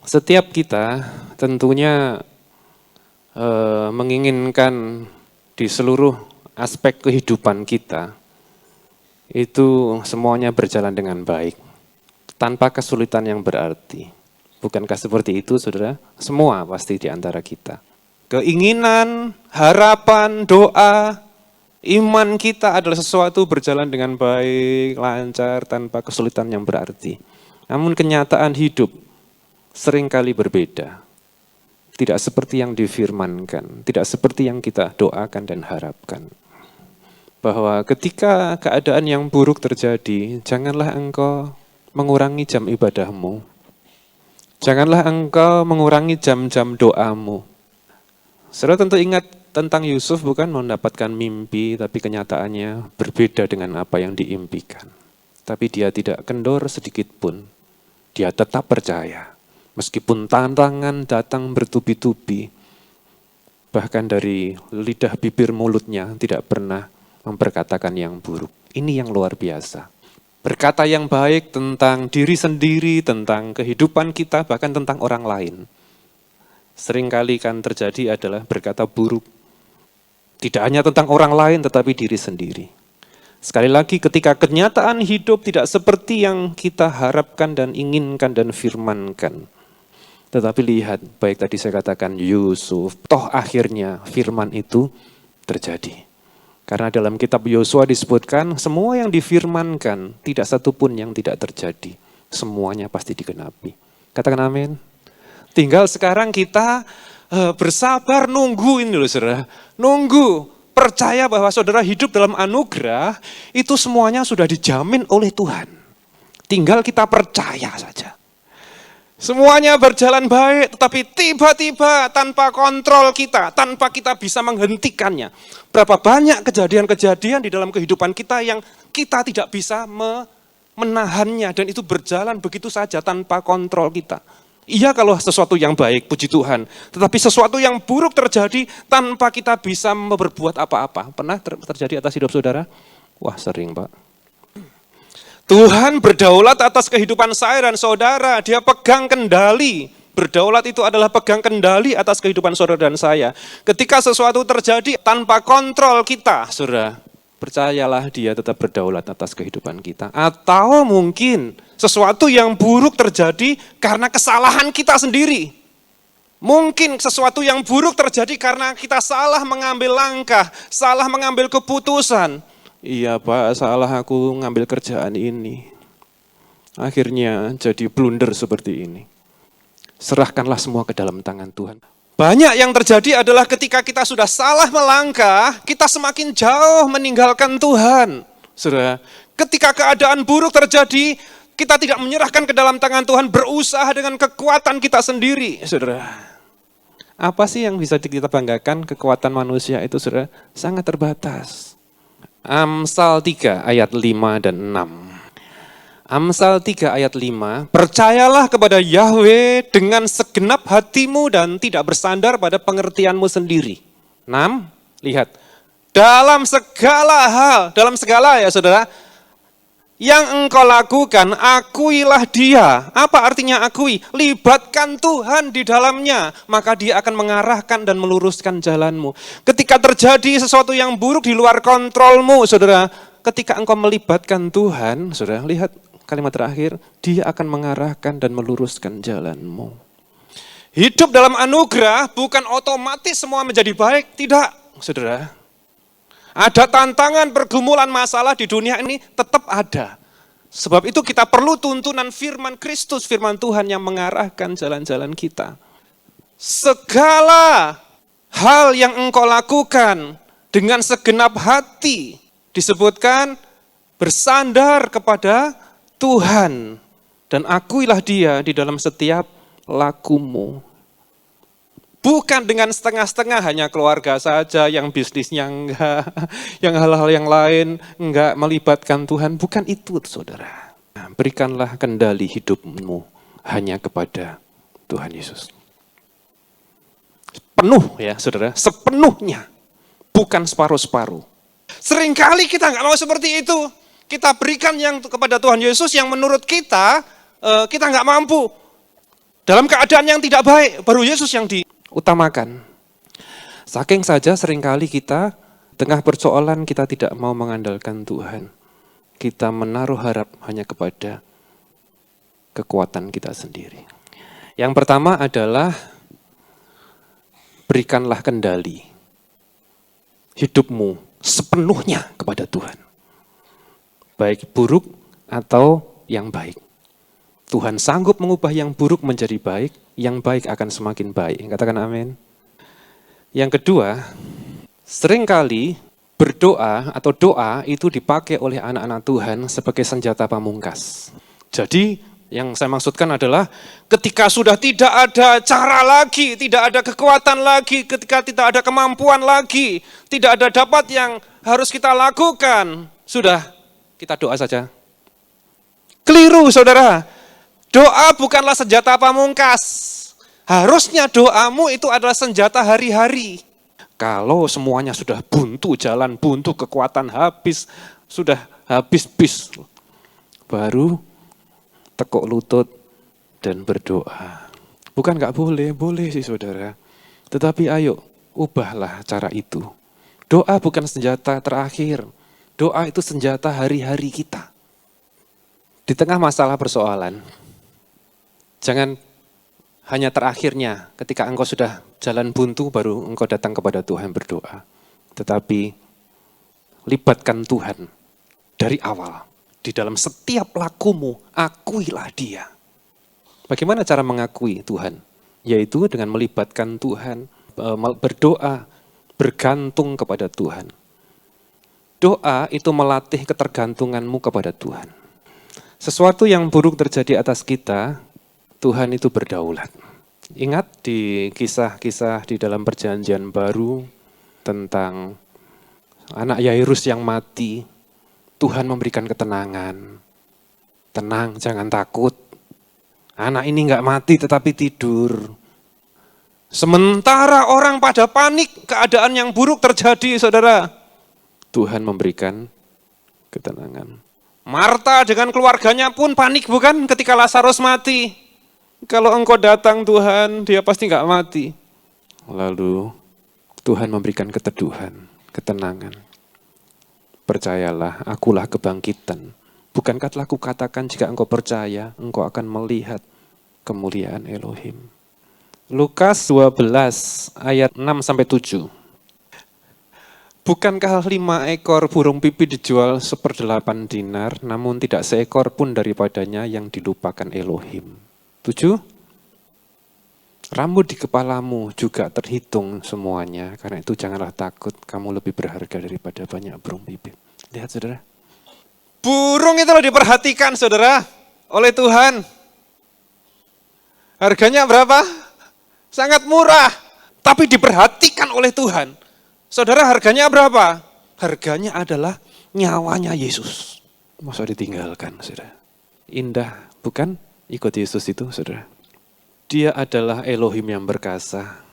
Setiap kita tentunya menginginkan di seluruh aspek kehidupan kita itu semuanya berjalan dengan baik, tanpa kesulitan yang berarti. Bukankah seperti itu, saudara? Semua pasti di antara kita. Keinginan, harapan, doa, iman kita adalah sesuatu berjalan dengan baik, lancar, tanpa kesulitan yang berarti. Namun kenyataan hidup seringkali berbeda. Tidak seperti yang difirmankan, tidak seperti yang kita doakan dan harapkan. Bahwa ketika keadaan yang buruk terjadi, janganlah engkau mengurangi jam ibadahmu. Janganlah engkau mengurangi jam-jam doamu. Saudara tentu ingat tentang Yusuf, bukan mendapatkan mimpi, tapi kenyataannya berbeda dengan apa yang diimpikan. Tapi dia tidak kendor sedikit pun. Dia tetap percaya. Meskipun tantangan datang bertubi-tubi, bahkan dari lidah bibir mulutnya tidak pernah memperkatakan yang buruk. Ini yang luar biasa. Berkata yang baik tentang diri sendiri, tentang kehidupan kita, bahkan tentang orang lain. Seringkali kan terjadi adalah berkata buruk. Tidak hanya tentang orang lain, tetapi diri sendiri. Sekali lagi, ketika kenyataan hidup tidak seperti yang kita harapkan dan inginkan dan firmankan. Tetapi lihat, baik tadi saya katakan Yusuf, toh akhirnya firman itu terjadi. Karena dalam kitab Yosua disebutkan, semua yang difirmankan, tidak satu pun yang tidak terjadi. Semuanya pasti digenapi. Katakan amin. Tinggal sekarang kita bersabar nunggu ini loh saudara. Nunggu, percaya bahwa saudara hidup dalam anugerah, itu semuanya sudah dijamin oleh Tuhan. Tinggal kita percaya saja. Semuanya berjalan baik, tetapi tiba-tiba tanpa kontrol kita, tanpa kita bisa menghentikannya. Berapa banyak kejadian-kejadian di dalam kehidupan kita yang kita tidak bisa menahannya, dan itu berjalan begitu saja tanpa kontrol kita. Iya kalau sesuatu yang baik, puji Tuhan. Tetapi sesuatu yang buruk terjadi tanpa kita bisa berbuat apa-apa. Pernah terjadi atas hidup saudara? Wah sering Pak. Tuhan berdaulat atas kehidupan saya dan saudara, dia pegang kendali. Berdaulat itu adalah pegang kendali atas kehidupan saudara dan saya. Ketika sesuatu terjadi tanpa kontrol kita, saudara, percayalah dia tetap berdaulat atas kehidupan kita. Atau mungkin sesuatu yang buruk terjadi karena kesalahan kita sendiri. Mungkin sesuatu yang buruk terjadi karena kita salah mengambil langkah, salah mengambil keputusan. Iya Pak, salah aku ngambil kerjaan ini. Akhirnya jadi blunder seperti ini. Serahkanlah semua ke dalam tangan Tuhan. Banyak yang terjadi adalah ketika kita sudah salah melangkah, kita semakin jauh meninggalkan Tuhan. Saudara, ketika keadaan buruk terjadi, kita tidak menyerahkan ke dalam tangan Tuhan, berusaha dengan kekuatan kita sendiri. Saudara, apa sih yang bisa kita banggakan? Kekuatan manusia itu saudara sangat terbatas. Amsal 3 ayat 5 dan 6. Amsal 3 ayat 5, percayalah kepada Yahweh dengan segenap hatimu dan tidak bersandar pada pengertianmu sendiri. 6, lihat. Dalam segala ya saudara, yang engkau lakukan, akuilah dia. Apa artinya akui? Libatkan Tuhan di dalamnya, maka dia akan mengarahkan dan meluruskan jalanmu. Ketika terjadi sesuatu yang buruk di luar kontrolmu, saudara, ketika engkau melibatkan Tuhan, saudara, lihat kalimat terakhir, dia akan mengarahkan dan meluruskan jalanmu. Hidup dalam anugerah bukan otomatis semua menjadi baik, tidak, saudara. Ada tantangan, pergumulan, masalah di dunia ini tetap ada. Sebab itu kita perlu tuntunan firman Kristus, firman Tuhan yang mengarahkan jalan-jalan kita. Segala hal yang engkau lakukan dengan segenap hati, disebutkan bersandar kepada Tuhan. Dan akuilah dia di dalam setiap lakumu. Bukan dengan setengah-setengah, hanya keluarga saja, yang bisnisnya enggak, yang hal-hal yang lain enggak melibatkan Tuhan. Bukan itu, saudara. Berikanlah kendali hidupmu hanya kepada Tuhan Yesus. Penuh ya, saudara, sepenuhnya. Bukan separuh-separuh. Seringkali kita enggak mau seperti itu. Kita berikan yang kepada Tuhan Yesus yang menurut kita, kita enggak mampu. Dalam keadaan yang tidak baik, baru Yesus yang diutamakan. Saking saja seringkali kita tengah persoalan kita tidak mau mengandalkan Tuhan. Kita menaruh harap hanya kepada kekuatan kita sendiri. Yang pertama adalah berikanlah kendali hidupmu sepenuhnya kepada Tuhan. Baik buruk atau yang baik. Tuhan sanggup mengubah yang buruk menjadi baik, yang baik akan semakin baik. Katakan amin. Yang kedua, seringkali berdoa atau doa itu dipakai oleh anak-anak Tuhan sebagai senjata pamungkas. Jadi yang saya maksudkan adalah ketika sudah tidak ada cara lagi, tidak ada kekuatan lagi, ketika tidak ada kemampuan lagi, tidak ada dapat yang harus kita lakukan, sudah kita doa saja. Keliru saudara. Doa bukanlah senjata pamungkas. Harusnya doamu itu adalah senjata hari-hari. Kalau semuanya sudah buntu, jalan buntu, kekuatan habis, sudah habis bis, baru tekuk lutut dan berdoa. Bukan nggak boleh, boleh sih saudara. Tetapi ayo, ubahlah cara itu. Doa bukan senjata terakhir. Doa itu senjata hari-hari kita. Di tengah masalah persoalan, jangan hanya terakhirnya ketika engkau sudah jalan buntu baru engkau datang kepada Tuhan berdoa. Tetapi libatkan Tuhan dari awal. Di dalam setiap lakumu, akuilah Dia. Bagaimana cara mengakui Tuhan? Yaitu dengan melibatkan Tuhan, berdoa, bergantung kepada Tuhan. Doa itu melatih ketergantunganmu kepada Tuhan. Sesuatu yang buruk terjadi atas kita, Tuhan itu berdaulat. Ingat di kisah-kisah di dalam perjanjian baru tentang anak Yairus yang mati, Tuhan memberikan ketenangan. Tenang, jangan takut. Anak ini enggak mati tetapi tidur. Sementara orang pada panik, keadaan yang buruk terjadi, saudara. Tuhan memberikan ketenangan. Marta dengan keluarganya pun panik bukan ketika Lazarus mati. Kalau engkau datang Tuhan, dia pasti enggak mati. Lalu Tuhan memberikan keteduhan, ketenangan. Percayalah, akulah kebangkitan. Bukankah telah kukatakan jika engkau percaya, engkau akan melihat kemuliaan Elohim. Lukas 12 ayat 6-7. Bukankah 5 ekor burung pipit dijual 1/8 dinar, namun tidak seekor pun daripadanya yang dilupakan Elohim. 7. Rambut di kepalamu juga terhitung semuanya, karena itu janganlah takut, kamu lebih berharga daripada banyak burung pipit. Lihat saudara. Burung itu diperhatikan saudara oleh Tuhan. Harganya berapa? Sangat murah, tapi diperhatikan oleh Tuhan. Saudara, harganya berapa? Harganya adalah nyawanya Yesus. Masa ditinggalkan saudara. Indah bukan? Ikut Yesus itu, saudara. Dia adalah Elohim yang berkasa.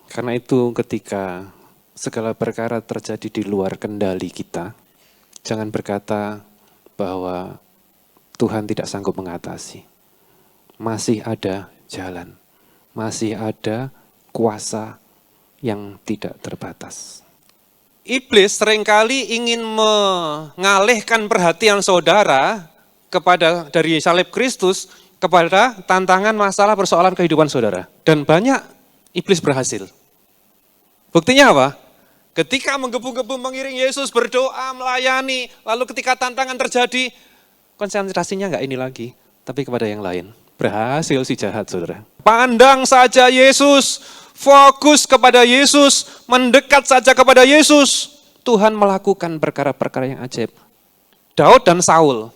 Karena itu ketika segala perkara terjadi di luar kendali kita, jangan berkata bahwa Tuhan tidak sanggup mengatasi. Masih ada jalan. Masih ada kuasa yang tidak terbatas. Iblis seringkali ingin mengalihkan perhatian saudara dari salib Kristus kepada tantangan masalah persoalan kehidupan saudara. Dan banyak iblis berhasil. Buktinya apa? Ketika menggebu-gebu mengiring Yesus, berdoa, melayani, lalu ketika tantangan terjadi, konsentrasinya enggak ini lagi, tapi kepada yang lain. Berhasil si jahat saudara. Pandang saja Yesus, fokus kepada Yesus, mendekat saja kepada Yesus. Tuhan melakukan perkara-perkara yang ajaib. Daud dan Saul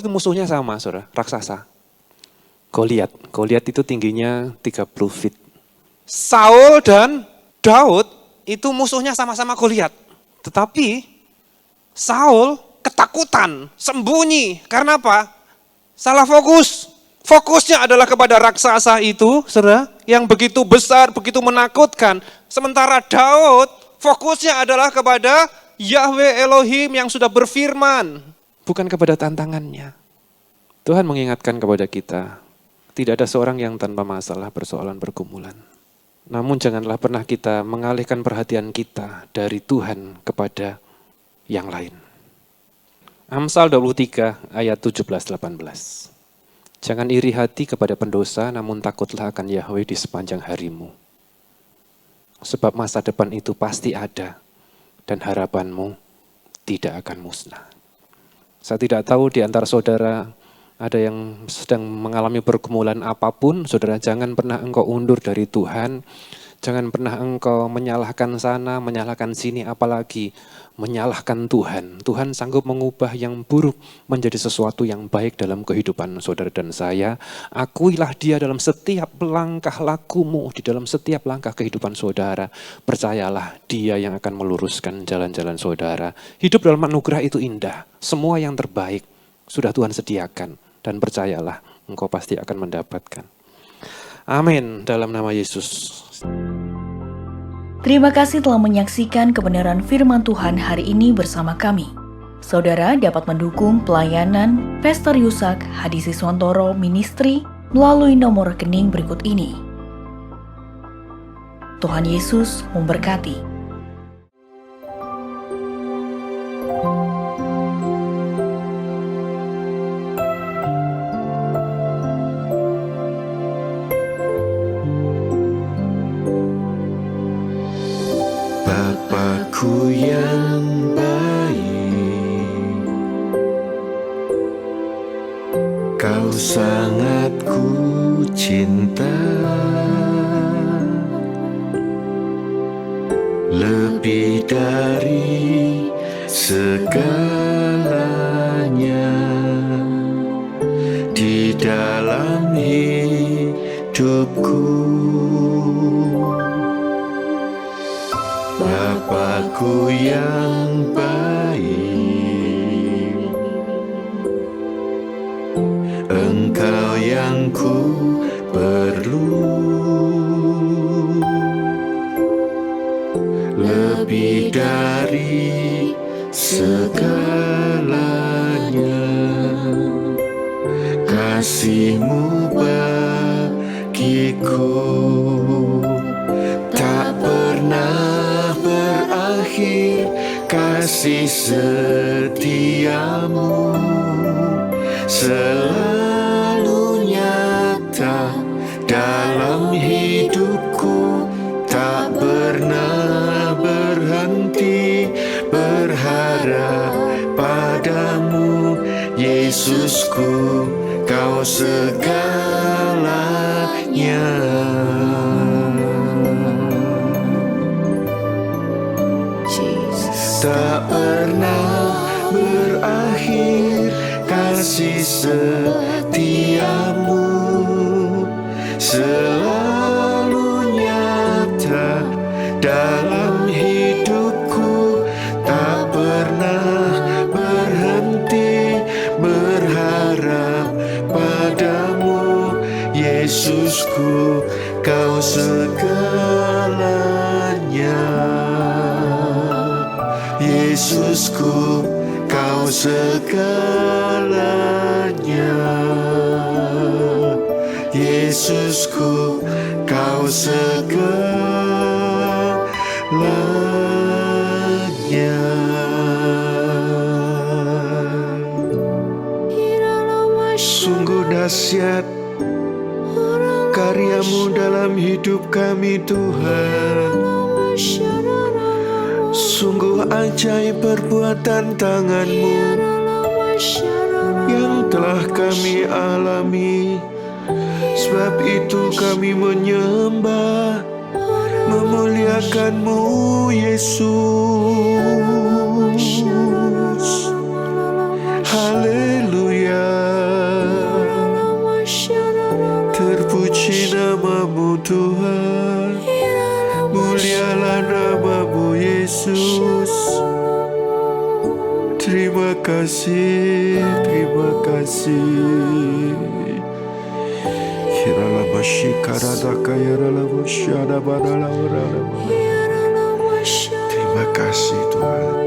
itu musuhnya sama, saudara, raksasa. Goliat itu tingginya 30 feet. Saul dan Daud itu musuhnya sama-sama Goliat. Tetapi Saul ketakutan, sembunyi. Karena apa? Salah fokus. Fokusnya adalah kepada raksasa itu, saudara, yang begitu besar, begitu menakutkan. Sementara Daud fokusnya adalah kepada Yahweh Elohim yang sudah berfirman. Bukan kepada tantangannya. Tuhan mengingatkan kepada kita, Tidak ada seorang yang tanpa masalah, persoalan, pergumulan. Namun janganlah pernah kita mengalihkan perhatian kita dari Tuhan kepada yang lain. Amsal 23 ayat 17-18. Jangan iri hati kepada pendosa, namun takutlah akan Yahweh di sepanjang harimu. Sebab masa depan itu pasti ada, dan harapanmu tidak akan musnah. Saya tidak tahu di antara saudara ada yang sedang mengalami pergumulan apapun, saudara jangan pernah engkau undur dari Tuhan, jangan pernah engkau menyalahkan sana, menyalahkan sini, apalagi menyalahkan Tuhan. Tuhan sanggup mengubah yang buruk menjadi sesuatu yang baik dalam kehidupan saudara dan saya. Akuilah Dia dalam setiap langkah lakumu, di dalam setiap langkah kehidupan saudara. Percayalah Dia yang akan meluruskan jalan-jalan saudara. Hidup dalam anugerah itu indah. Semua yang terbaik sudah Tuhan sediakan. Dan percayalah, engkau pasti akan mendapatkan. Amin, dalam nama Yesus. Terima kasih telah menyaksikan kebenaran firman Tuhan hari ini bersama kami. Saudara dapat mendukung pelayanan Pastor Yusak Hadi Siswantoro Ministry melalui nomor rekening berikut ini. Tuhan Yesus memberkati. Bapakku yang baik, Kau sangat ku cinta, lebih dari segalanya di dalam hidupku. Bapakku yang baik, Engkau yang ku perlu, lebih dari segalanya. Kasih-Mu bagiku tak pernah berakhir, kasih setiamu selalu nyata dalam hidupku, tak pernah berhenti berharap padamu. Yesusku, Kau segalanya. Tak pernah berakhir kasih setiamu, selalu nyata dalam hidupku, tak pernah berhenti berharap padamu. Yesusku, Kau segalanya. Yesusku, Kau segalanya. Yesusku, Kau segalanya. Sungguh dahsyat karya-Mu dalam hidup kami, Tuhan. Sungguh ajaib perbuatan tangan-Mu yang telah kami alami. Sebab itu kami menyembah, memuliakan-Mu, Yesus. Haleluya. Terpuji nama-Mu, Tuhan. Mulialah nama-Mu, Yesus. Terima kasih, terima kasih. Kirala masyikara dakayara masyada badala. Terima kasih, Tuhan.